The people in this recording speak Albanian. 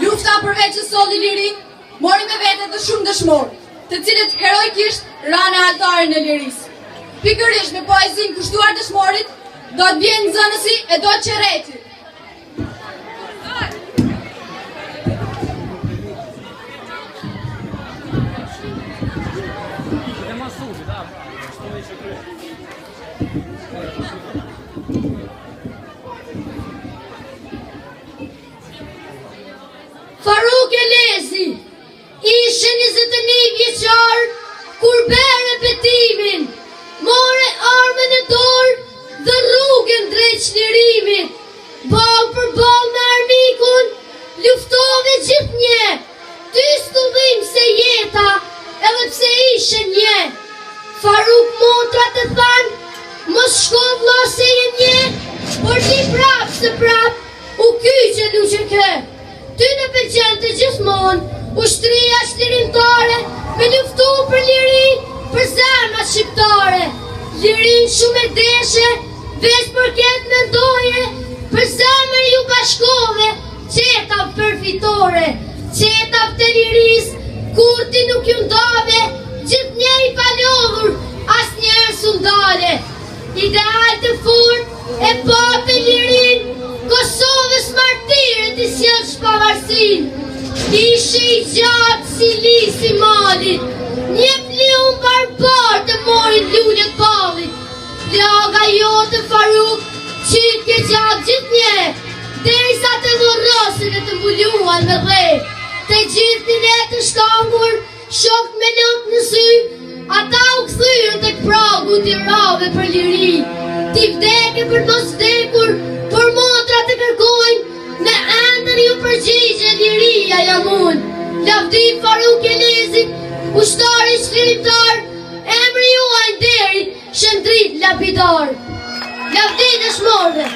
Lufta përveç që solli lirin, mori me vete të shumë dëshmorë, të cilët heroikisht ranë në altarin e lirisë. Pikërisht me poezinë kushtuar dëshmorit, do të vjen nxënësi e do të qereti. Faruk Elezi ishe 21 vjeçar kur bere betimin, more armën e dorë dhe rrugën drejt çlirimit. Ball për ball me armikun, luftove gjithnjë, ty studhim se jeta, edhe pse ishe një. Faruk motrat e than, mos shko vlla se je një, por ti prap se prap, u kyqe luqe kë. Ty në pëlqen të gjithmonë, ushtria shlirimtare, me luftu për liri, për zemrat shqiptare. Lirin shumë e deshe, veç për ketë mendoje, për zemër ju bashkove, qetav përfitore, qetav të liris, kur ti nuk ju ndave, gjithë një i palodhur, as njerë sundale. Ideal të furt, e pape lirin, Kosovës martirët i sjellë shpavarsin. Ishe i gjatë si lisi malit, një plion barbar të mori lullet ballit. Plaga jote Faruk, qytë ke gjatë gjithnjë, derisa të dhurrosin e të mbuluan me dhe. Të gjithë një të shkangur, shok me lot në sy, ata u këthyrën të pragu t'i rave për liri. Ti vdeke për mos vdekur, por motra të kërkojnë, me endër ju përgjigje liria jamun. Lavdi Faruk Elezit, ushtari shlirimtar, emri juaj deri, shëndrit lapidar. Lavdi dëshmorve.